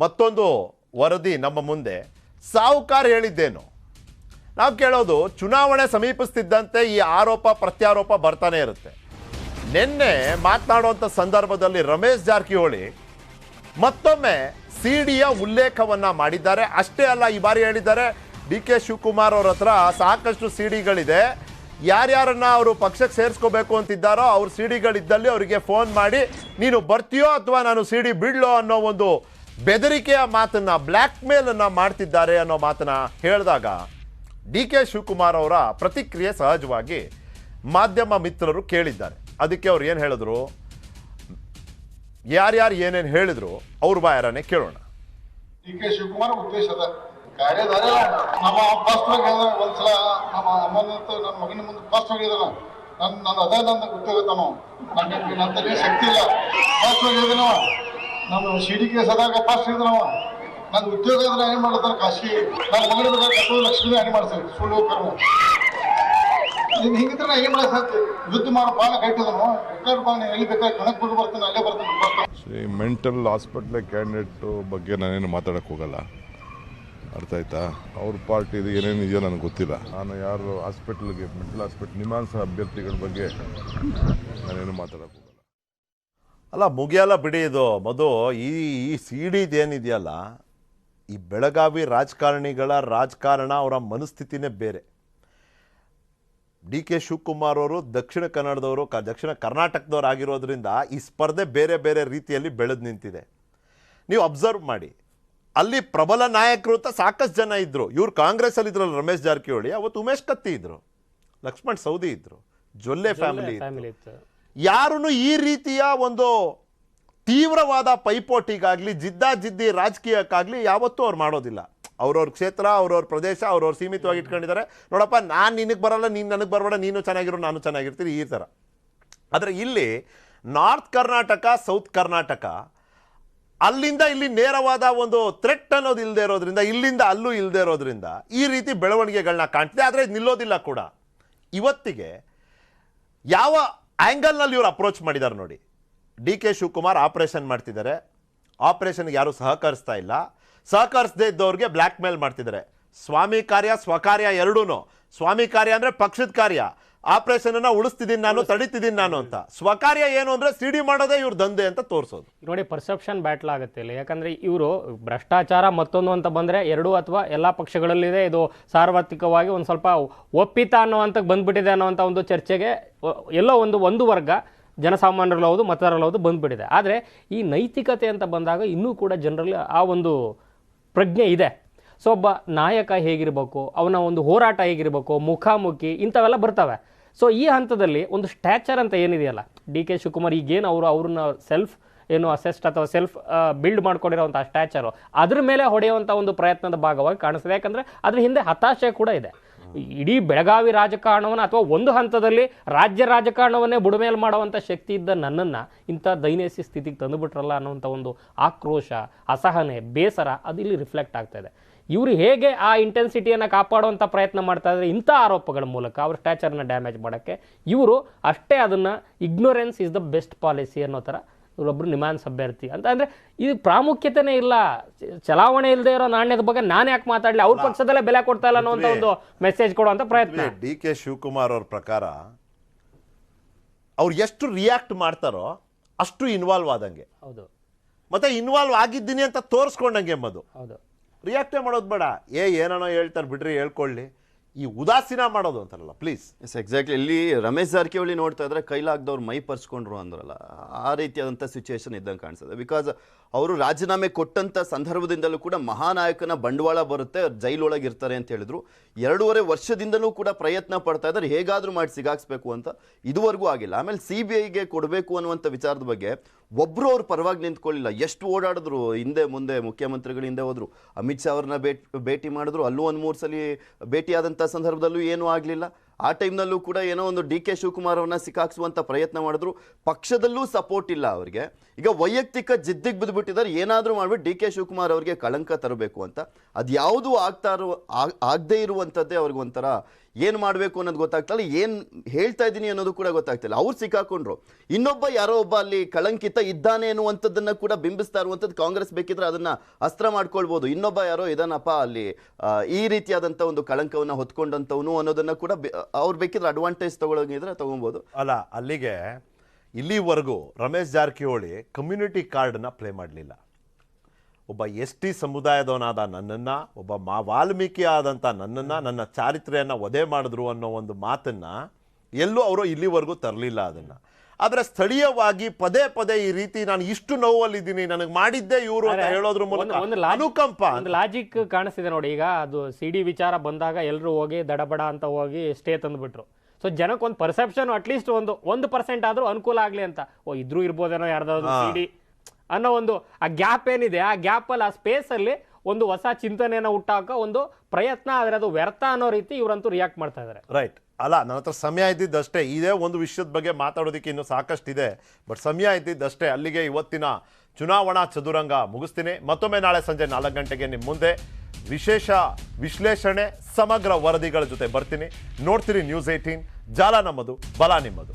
ಮತ್ತೊಂದು ವರದಿ ನಮ್ಮ ಮುಂದೆ. ಸಾಹುಕಾರ್ ಹೇಳಿದ್ದೇನು? ನಾವು ಕೇಳೋದು, ಚುನಾವಣೆ ಸಮೀಪಿಸ್ತಿದ್ದಂತೆ ಈ ಆರೋಪ ಪ್ರತ್ಯಾರೋಪ ಬರ್ತಾನೆ ಇರುತ್ತೆ. ನಿನ್ನೆ ಮಾತನಾಡುವಂಥ ಸಂದರ್ಭದಲ್ಲಿ ರಮೇಶ್ ಜಾರಕಿಹೊಳಿ ಮತ್ತೊಮ್ಮೆ ಸಿಡಿಯ ಉಲ್ಲೇಖವನ್ನ ಮಾಡಿದ್ದಾರೆ. ಅಷ್ಟೇ ಅಲ್ಲ, ಈ ಬಾರಿ ಹೇಳಿದ್ದಾರೆ ಡಿ ಕೆ ಶಿವಕುಮಾರ್ ಅವ್ರ ಹತ್ರ ಸಾಕಷ್ಟು ಸಿಡಿಗಳಿದೆ, ಯಾರ್ಯಾರನ್ನ ಅವರು ಪಕ್ಷಕ್ಕೆ ಸೇರಿಸ್ಕೋಬೇಕು ಅಂತಿದ್ದಾರೋ ಅವ್ರ ಸಿಡಿಗಳಿದ್ದಲ್ಲಿ ಅವರಿಗೆ ಫೋನ್ ಮಾಡಿ ನೀನು ಬರ್ತೀಯೋ ಅಥವಾ ನಾನು ಸಿಡಿ ಬಿಡ್ಲೋ ಅನ್ನೋ ಒಂದು ಬೆದರಿಕೆಯ ಮಾತನ್ನ, ಬ್ಲ್ಯಾಕ್ ಮೇಲನ್ನು ಮಾಡ್ತಿದ್ದಾರೆ ಅನ್ನೋ ಮಾತನ್ನ ಹೇಳಿದಾಗ ಡಿ ಕೆ ಶಿವಕುಮಾರ್ ಅವರ ಪ್ರತಿಕ್ರಿಯೆ ಸಹಜವಾಗಿ ಮಾಧ್ಯಮ ಮಿತ್ರರು ಕೇಳಿದ್ದಾರೆ. ಅದಕ್ಕೆ ಅವ್ರು ಏನು ಹೇಳಿದ್ರು, ಯಾರ್ಯಾರು ಏನೇನು ಹೇಳಿದ್ರು ಅವ್ರ ಬಾಯಾರನೆ ಕೇಳೋಣ. ಡಿ ಕೆ ಶಿವಕುಮಾರ್ ಉದ್ದೇಶದ ಕಾರ್ಯದಾರ ನಮ್ಮ ಫಸ್ಟ್ ಒಂದ್ಸಲ ನಮ್ಮ ಅಮ್ಮನ ನನ್ನ ಮಗನ ಮುಂದೆ ಫಸ್ಟ್ ಹೋಗಿದ್ದಾನ, ನನ್ನ ಅದೇ ನನ್ನ ಉದ್ಯೋಗತನು, ನನ್ನ ಶಕ್ತಿ ಇಲ್ಲ, ಫಸ್ಟ್ ಹೋಗಿದ್ದೀನವ, ನಮ್ಮ ಸಿಡಿ ಕೇಸದಾಗ ಫಸ್ಟ್ ಇದ್ದನವ, ನನ್ನ ಉದ್ಯೋಗ ಅಂದ್ರೆ ಏನ್ ಮಾಡ್ತಾನೆ ಖಾಸಗಿ, ನನ್ನ ಮಗನ ಕಟ್ಟೋದು ಲಕ್ಷ್ಮಿ ಹಾನಿ ಮಾಡ್ತಾರೆ ಸುಳ್ಳು ಕರ್ಮ. ಹಿಂಗಿದ್ರೆ ನಾ ಏನ್ ಮಾಡಕ್ ಯುದ್ಧ ಮಾಡೋ ಬಾಳ ಕಟ್ಟಿದನು, ಎಲ್ಲಿ ಬೇಕಾದ್ರೆ ಕಣಕ್ ಬಿಟ್ಟು ಬರ್ತಾನೆ, ಅಲ್ಲೇ ಬರ್ತಾನೆ. ಮೆಂಟಲ್ ಹಾಸ್ಪಿಟ್ಲ್ ಕ್ಯಾಂಡಿಡೇಟ್ ಬಗ್ಗೆ ನಾನೇನು ಮಾತಾಡಕ್ಕೆ ಹೋಗಲ್ಲ, ಅರ್ಥ ಆಯ್ತಾ? ಅವ್ರ ಪಾರ್ಟಿದು ಏನೇನು ಇದೆಯೋ ನನಗೆ ಗೊತ್ತಿಲ್ಲ. ನಾನು ಯಾರು ಹಾಸ್ಪಿಟ್ಲ್ಗೆ, ಮೆಂಟಲ್ ಹಾಸ್ಪಿಟ್ಲ್ ನಿಮಾನ್ಸ ಅಭ್ಯರ್ಥಿಗಳ ಬಗ್ಗೆ ನಾನೇನು ಮಾತಾಡಕ್ಕೆ ಹೋಗಲ್ಲ. ಅಲ್ಲ, ಮುಗಿಯಲ್ಲ ಬಿಡಿ ಇದು ಮಧು. ಈ ಸಿಡಿದು ಏನಿದೆಯಲ್ಲ, ಈ ಬೆಳಗಾವಿ ರಾಜಕಾರಣಿಗಳ ರಾಜಕಾರಣ, ಅವರ ಮನಸ್ಥಿತಿನೇ ಬೇರೆ. ಡಿ ಕೆ ಶಿವಕುಮಾರ್ ಅವರು ದಕ್ಷಿಣ ಕನ್ನಡದವರು, ದಕ್ಷಿಣ ಕರ್ನಾಟಕದವ್ರು ಆಗಿರೋದ್ರಿಂದ ಈ ಸ್ಪರ್ಧೆ ಬೇರೆ ಬೇರೆ ರೀತಿಯಲ್ಲಿ ಬೆಳೆದು ನಿಂತಿದೆ. ನೀವು ಅಬ್ಸರ್ವ್ ಮಾಡಿ, ಅಲ್ಲಿ ಪ್ರಬಲ ನಾಯಕರು ಅಂತ ಸಾಕಷ್ಟು ಜನ ಇದ್ದರು. ಇವ್ರು ಕಾಂಗ್ರೆಸ್ಸಲ್ಲಿ ಇದ್ರಲ್ಲ ರಮೇಶ್ ಜಾರಕಿಹೊಳಿ, ಅವತ್ತು ಉಮೇಶ್ ಕತ್ತಿ ಇದ್ದರು, ಲಕ್ಷ್ಮಣ್ ಸವದಿ ಇದ್ದರು, ಜೊಲ್ಲೆ ಫ್ಯಾಮಿಲಿ ಇತ್ತು. ಯಾರೂ ಈ ರೀತಿಯ ಒಂದು ತೀವ್ರವಾದ ಪೈಪೋಟಿಗಾಗಲಿ ಜಿದ್ದಾಜಿದ್ದಿ ರಾಜಕೀಯಕ್ಕಾಗಲಿ ಯಾವತ್ತೂ ಅವ್ರು ಮಾಡೋದಿಲ್ಲ. ಅವ್ರವ್ರ ಕ್ಷೇತ್ರ, ಅವ್ರವ್ರ ಪ್ರದೇಶ, ಅವ್ರವ್ರು ಸೀಮಿತವಾಗಿ ಇಟ್ಕೊಂಡಿದ್ದಾರೆ. ನೋಡಪ್ಪ, ನಾನು ನಿನಗೆ ಬರಲ್ಲ, ನೀನು ನನಗೆ ಬರಬೇಡ, ನೀನು ಚೆನ್ನಾಗಿರೋ ನಾನು ಚೆನ್ನಾಗಿರ್ತೀನಿ, ಈ ಥರ. ಆದರೆ ಇಲ್ಲಿ ನಾರ್ತ್ ಕರ್ನಾಟಕ, ಸೌತ್ ಕರ್ನಾಟಕ, ಅಲ್ಲಿಂದ ಇಲ್ಲಿ ನೇರವಾದ ಒಂದು ಥ್ರೆಟ್ ಅನ್ನೋದು ಇಲ್ಲದೆ ಇರೋದ್ರಿಂದ, ಇಲ್ಲಿಂದ ಅಲ್ಲೂ ಇಲ್ಲದೆ ಇರೋದ್ರಿಂದ ಈ ರೀತಿ ಬೆಳವಣಿಗೆಗಳನ್ನ ಕಾಣ್ತಿದೆ. ಆದರೆ ಇದು ನಿಲ್ಲೋದಿಲ್ಲ ಕೂಡ. ಇವತ್ತಿಗೆ ಯಾವ ಆ್ಯಂಗಲ್ನಲ್ಲಿ ಇವರು ಅಪ್ರೋಚ್ ಮಾಡಿದ್ದಾರೆ ನೋಡಿ. ಡಿ ಕೆ ಶಿವಕುಮಾರ್ ಆಪರೇಷನ್ ಮಾಡ್ತಿದ್ದಾರೆ, ಆಪರೇಷನ್ಗೆ ಯಾರೂ ಸಹಕರಿಸ್ತಾ ಇಲ್ಲ, ಸಹಕರಿಸದೇ ಇದ್ದವ್ರಿಗೆ ಬ್ಲ್ಯಾಕ್ ಮೇಲ್ ಮಾಡ್ತಿದ್ದಾರೆ. ಸ್ವಾಮಿ ಕಾರ್ಯ ಸ್ವಕಾರ್ಯ ಎರಡೂ. ಸ್ವಾಮಿ ಕಾರ್ಯ ಅಂದರೆ ಪಕ್ಷದ ಕಾರ್ಯ, ಆಪರೇಷನ್ ಉಳಿಸ್ತಿದ್ದೀನಿ ನಾನು, ತಡಿತಿದ್ದೀನಿ ನಾನು ಅಂತ. ಸ್ವಕಾರ್ಯ ಏನು ಅಂದರೆ ಸಿಡಿ ಮಾಡೋದೇ ಇವ್ರ ದಂಧೆ ಅಂತ ತೋರಿಸೋದು. ನೋಡಿ, ಪರ್ಸೆಪ್ಷನ್ ಬ್ಯಾಟ್ಲ್ ಆಗುತ್ತೆ ಇಲ್ಲಿ. ಯಾಕಂದರೆ ಇವರು ಭ್ರಷ್ಟಾಚಾರ ಮತ್ತೊಂದು ಅಂತ ಬಂದರೆ ಎರಡು ಅಥವಾ ಎಲ್ಲ ಪಕ್ಷಗಳಲ್ಲಿದೆ, ಇದು ಸಾರ್ವತ್ರಿಕವಾಗಿ ಒಂದು ಸ್ವಲ್ಪ ಒಪ್ಪಿತ ಅನ್ನೋವಂಥ ಬಂದ್ಬಿಟ್ಟಿದೆ ಅನ್ನೋವಂಥ ಒಂದು ಚರ್ಚೆಗೆ ಎಲ್ಲೋ ಒಂದು ವರ್ಗ ಜನಸಾಮಾನ್ಯರಲ್ಲ ಹೌದು, ಮತದಾರಲ್ಲ ಹೌದು ಬಂದ್ಬಿಟ್ಟಿದೆ. ಆದರೆ ಈ ನೈತಿಕತೆ ಅಂತ ಬಂದಾಗ ಇನ್ನೂ ಕೂಡ ಜನರಲ್ಲಿ ಆ ಒಂದು ಪ್ರಜ್ಞೆ ಇದೆ. ಸೊ ಒಬ್ಬ ನಾಯಕ ಹೇಗಿರಬೇಕು, ಅವನ ಒಂದು ಹೋರಾಟ ಹೇಗಿರಬೇಕು, ಮುಖಾಮುಖಿ ಇಂಥವೆಲ್ಲ ಬರ್ತವೆ. ಸೊ ಈ ಹಂತದಲ್ಲಿ ಒಂದು ಸ್ಟ್ಯಾಚರ್ ಅಂತ ಏನಿದೆಯಲ್ಲ, ಡಿ ಕೆ ಶಿವಕುಮಾರ್ ಈಗೇನು ಅವ್ರನ್ನ ಸೆಲ್ಫ್ ಏನು ಅಸೆಸ್ಟ್ ಅಥವಾ ಸೆಲ್ಫ್ ಬಿಲ್ಡ್ ಮಾಡ್ಕೊಂಡಿರೋವಂಥ ಸ್ಟ್ಯಾಚರು, ಅದ್ರ ಮೇಲೆ ಹೊಡೆಯುವಂಥ ಒಂದು ಪ್ರಯತ್ನದ ಭಾಗವಾಗಿ ಕಾಣಿಸ್ತದೆ. ಯಾಕಂದರೆ ಅದ್ರ ಹಿಂದೆ ಹತಾಶೆ ಕೂಡ ಇದೆ. ಇಡೀ ಬೆಳಗಾವಿ ರಾಜಕಾರಣವನ್ನು ಅಥವಾ ಒಂದು ಹಂತದಲ್ಲಿ ರಾಜ್ಯ ರಾಜಕಾರಣವನ್ನೇ ಬುಡಮೇಲೆ ಮಾಡುವಂಥ ಶಕ್ತಿ ಇದ್ದ ನನ್ನನ್ನು ಇಂಥ ದೈನ್ಯಸಿ ಸ್ಥಿತಿಗೆ ತಂದುಬಿಟ್ರಲ್ಲ ಅನ್ನೋಂಥ ಒಂದು ಆಕ್ರೋಶ, ಅಸಹನೆ, ಬೇಸರ ಅದು ಇಲ್ಲಿ ರಿಫ್ಲೆಕ್ಟ್ ಆಗ್ತಾ ಇದೆ. ಇವರು ಹೇಗೆ ಆ ಇಂಟೆನ್ಸಿಟಿಯನ್ನು ಕಾಪಾಡುವಂಥ ಪ್ರಯತ್ನ ಮಾಡ್ತಾ ಇದ್ದಾರೆ ಇಂಥ ಆರೋಪಗಳ ಮೂಲಕ ಅವ್ರ ಸ್ಟ್ಯಾಚರ್ನ ಡ್ಯಾಮೇಜ್ ಮಾಡೋಕ್ಕೆ, ಇವರು ಅಷ್ಟೇ ಅದನ್ನು ignorance is the best policy ಅನ್ನೋ ಥರ ಇವರೊಬ್ಬರು ನಿಮಾನ್ಸ್ ಅಭ್ಯರ್ಥಿ ಅಂತ. ಅಂದರೆ ಇದು ಪ್ರಾಮುಖ್ಯತೆನೇ ಇಲ್ಲ, ಚಲಾವಣೆ ಇಲ್ಲದೆ ಇರೋ ನಾಣ್ಯದ ಬಗ್ಗೆ ನಾನು ಯಾಕೆ ಮಾತಾಡಲಿ, ಅವ್ರ ಪಕ್ಷದಲ್ಲೇ ಬೆಲೆ ಕೊಡ್ತಾ ಇಲ್ಲ ಅನ್ನೋ ಒಂದು ಮೆಸೇಜ್ ಕೊಡುವಂಥ ಪ್ರಯತ್ನ. ಡಿ ಕೆ ಶಿವಕುಮಾರ್ ಅವ್ರ ಪ್ರಕಾರ ಅವ್ರು ಎಷ್ಟು ರಿಯಾಕ್ಟ್ ಮಾಡ್ತಾರೋ ಅಷ್ಟು ಇನ್ವಾಲ್ವ್ ಆದಂಗೆ. ಹೌದು, ಮತ್ತೆ ಇನ್ವಾಲ್ವ್ ಆಗಿದ್ದೀನಿ ಅಂತ ತೋರಿಸ್ಕೊಂಡಂಗೆ ಎಂಬುದು. ಹೌದು, ರಿಯಾಕ್ಟೇ ಮಾಡೋದು ಬೇಡ, ಏನೋ ಹೇಳ್ತಾರೆ ಬಿಡ್ರಿ, ಹೇಳ್ಕೊಳ್ಳಿ, ಈ ಉದಾಸೀನ ಮಾಡೋದು ಅಂತಾರಲ್ಲ, ಪ್ಲೀಸ್. S, exactly. ಇಲ್ಲಿ ರಮೇಶ್ ಜಾರಕಿಹೊಳಿ ನೋಡ್ತಾ ಇದ್ರೆ ಕೈಲಾಗ್ದವ್ರು ಮೈ ಪರ್ಸ್ಕೊಂಡ್ರು ಅಂದ್ರಲ್ಲ, ಆ ರೀತಿಯಾದಂಥ ಸಿಚುವೇಶನ್ ಇದ್ದಂಗೆ ಕಾಣಿಸ್ತದೆ. ಬಿಕಾಸ್ ಅವರು ರಾಜೀನಾಮೆ ಕೊಟ್ಟಂಥ ಸಂದರ್ಭದಿಂದಲೂ ಕೂಡ ಮಹಾನಾಯಕನ ಬಂಡವಾಳ ಬರುತ್ತೆ, ಜೈಲೊಳಗೆ ಇರ್ತಾರೆ ಅಂತ ಹೇಳಿದ್ರು. 2.5 ವರ್ಷದಿಂದಲೂ ಕೂಡ ಪ್ರಯತ್ನ ಪಡ್ತಾ ಇದ್ದಾರೆ ಹೇಗಾದರೂ ಮಾಡಿ ಸಿಗಾಕ್ಸ್ಬೇಕು ಅಂತ, ಇದುವರೆಗೂ ಆಗಿಲ್ಲ. ಆಮೇಲೆ CBIಗೆ ಕೊಡಬೇಕು ಅನ್ನುವಂಥ ವಿಚಾರದ ಬಗ್ಗೆ ಒಬ್ಬರು ಅವ್ರ ಪರವಾಗಿ ನಿಂತ್ಕೊಳ್ಳಿಲ್ಲ. ಎಷ್ಟು ಓಡಾಡಿದ್ರು, ಹಿಂದೆ ಮುಂದೆ ಮುಖ್ಯಮಂತ್ರಿಗಳು ಹಿಂದೆ ಹೋದ್ರು, ಅಮಿತ್ ಶಾ ಅವ್ರನ್ನ ಭೇಟಿ ಮಾಡಿದ್ರು, ಅಲ್ಲೂ 1-3 ಸಲ ಭೇಟಿಯಾದಂಥ ಸಂದರ್ಭದಲ್ಲೂ ಏನೂ ಆಗಲಿಲ್ಲ. ಆ ಟೈಮ್ನಲ್ಲೂ ಕೂಡ ಏನೋ ಒಂದು ಡಿ ಕೆ ಶಿವಕುಮಾರ್ ಅವ್ರನ್ನ ಸಿಕ್ಕಾಕ್ಸುವಂಥ ಪ್ರಯತ್ನ ಮಾಡಿದ್ರು. ಪಕ್ಷದಲ್ಲೂ ಸಪೋರ್ಟ್ ಇಲ್ಲ ಅವರಿಗೆ. ಈಗ ವೈಯಕ್ತಿಕ ಜಿದ್ದಿಗೆ ಬಿದ್ದುಬಿಟ್ಟಿದ್ದಾರೆ, ಏನಾದರೂ ಮಾಡಿಬಿಟ್ಟು ಡಿ ಕೆ ಶಿವಕುಮಾರ್ ಅವರಿಗೆ ಕಳಂಕ ತರಬೇಕು ಅಂತ. ಅದು ಯಾವುದೂ ಆಗದೇ ಇರುವಂಥದ್ದೇ ಅವ್ರಿಗೊಂಥರ ಏನು ಮಾಡಬೇಕು ಅನ್ನೋದು ಗೊತ್ತಾಗ್ತಲ್ಲ, ಏನು ಹೇಳ್ತಾ ಇದ್ದೀನಿ ಅನ್ನೋದು ಕೂಡ ಗೊತ್ತಾಗ್ತಿಲ್ಲ. ಅವ್ರು ಸಿಕ್ಕಾಕೊಂಡ್ರು. ಇನ್ನೊಬ್ಬ ಯಾರೋ ಒಬ್ಬ ಅಲ್ಲಿ ಕಳಂಕಿತ ಇದ್ದಾನೆ ಅನ್ನುವಂಥದ್ದನ್ನ ಕೂಡ ಬಿಂಬಿಸ್ತಾ ಇರುವಂಥದ್ದು ಕಾಂಗ್ರೆಸ್ ಬೇಕಿದ್ರೆ ಅದನ್ನ ಅಸ್ತ್ರ ಮಾಡ್ಕೊಳ್ಬೋದು. ಇನ್ನೊಬ್ಬ ಯಾರೋ ಇದನ್ನಪ್ಪ ಅಲ್ಲಿ ಈ ರೀತಿಯಾದಂಥ ಒಂದು ಕಳಂಕವನ್ನು ಹೊತ್ಕೊಂಡಂಥವನು ಅನ್ನೋದನ್ನ ಕೂಡ ಅವ್ರು ಬೇಕಿದ್ರೆ ಅಡ್ವಾಂಟೇಜ್ ತಗೊಳಂಗಿದ್ರೆ ತಗೊಬೋದು. ಅಲ್ಲ, ಅಲ್ಲಿಗೆ ಇಲ್ಲಿವರೆಗೂ ರಮೇಶ್ ಜಾರಕಿಹೊಳಿ ಕಮ್ಯುನಿಟಿ ಕಾರ್ಡ್ನ ಪ್ಲೇ ಮಾಡಲಿಲ್ಲ. ಒಬ್ಬ ST ಸಮುದಾಯದವನಾದ ನನ್ನನ್ನು, ಒಬ್ಬ ವಾಲ್ಮೀಕಿ ಆದಂಥ ನನ್ನನ್ನು, ನನ್ನ ಚಾರಿತ್ರೆಯನ್ನು ವಧೆ ಮಾಡಿದ್ರು ಅನ್ನೋ ಒಂದು ಮಾತನ್ನು ಎಲ್ಲೂ ಅವರು ಇಲ್ಲಿವರೆಗೂ ತರಲಿಲ್ಲ ಅದನ್ನು. ಆದರೆ ಸ್ಥಳೀಯವಾಗಿ ಪದೇ ಪದೇ ಈ ರೀತಿ ನಾನು ಇಷ್ಟು ನೋವಲ್ಲಿದ್ದೀನಿ, ನನಗೆ ಮಾಡಿದ್ದೇ ಇವರು ಅಂತ ಹೇಳೋದ್ರ ಮೂಲಕ ಅನುಕಂಪ, ಒಂದು ಲಾಜಿಕ್ ಕಾಣಿಸ್ತಿದೆ ನೋಡಿ. ಈಗ ಅದು CD ವಿಚಾರ ಬಂದಾಗ ಎಲ್ಲರೂ ಹೋಗಿ ದಡಬಡ ಅಂತ ಹೋಗಿ ಸ್ಟೇ ತಂದುಬಿಟ್ರು. ಸೊ ಜನಕ್ಕೆ ಒಂದು ಪರ್ಸೆಪ್ಷನ್ ಅಟ್ಲೀಸ್ಟ್ 1% ಆದರೂ ಅನುಕೂಲ ಆಗಲಿ ಅಂತ, ಇದ್ರೂ ಇರ್ಬೋದೇನೋ ಯಾರ್ದಾದ್ರು CD ಅನ್ನೋ ಒಂದು ಆ ಗ್ಯಾಪ್ ಏನಿದೆ, ಆ ಗ್ಯಾಪಲ್ಲಿ, ಆ ಸ್ಪೇಸಲ್ಲಿ ಒಂದು ಹೊಸ ಚಿಂತನೆಯನ್ನು ಹುಟ್ಟಾಕೋ ಒಂದು ಪ್ರಯತ್ನ, ಆದರೆ ಅದು ವ್ಯರ್ಥ ಅನ್ನೋ ರೀತಿ ಇವರಂತೂ ರಿಯಾಕ್ಟ್ ಮಾಡ್ತಾ ಇದ್ದಾರೆ. ರೈಟ್. ಅಲ್ಲ, ನನ್ನ ಹತ್ರ ಸಮಯ ಇದ್ದಿದ್ದಷ್ಟೇ. ಇದೇ ಒಂದು ವಿಷಯದ ಬಗ್ಗೆ ಮಾತಾಡೋದಕ್ಕೆ ಇನ್ನೂ ಸಾಕಷ್ಟಿದೆ, ಬಟ್ ಸಮಯ ಇದ್ದಿದ್ದಷ್ಟೇ. ಅಲ್ಲಿಗೆ ಇವತ್ತಿನ ಚುನಾವಣಾ ಚದುರಂಗ ಮುಗಿಸ್ತೀನಿ. ಮತ್ತೊಮ್ಮೆ ನಾಳೆ ಸಂಜೆ 4 ಗಂಟೆಗೆ ನಿಮ್ಮ ಮುಂದೆ ವಿಶೇಷ ವಿಶ್ಲೇಷಣೆ, ಸಮಗ್ರ ವರದಿಗಳ ಜೊತೆ ಬರ್ತೀನಿ. ನೋಡ್ತೀರಿ ನ್ಯೂಸ್ 18, ಜಾಲ ನಮ್ಮದು, ಬಲ ನಿಮ್ಮದು.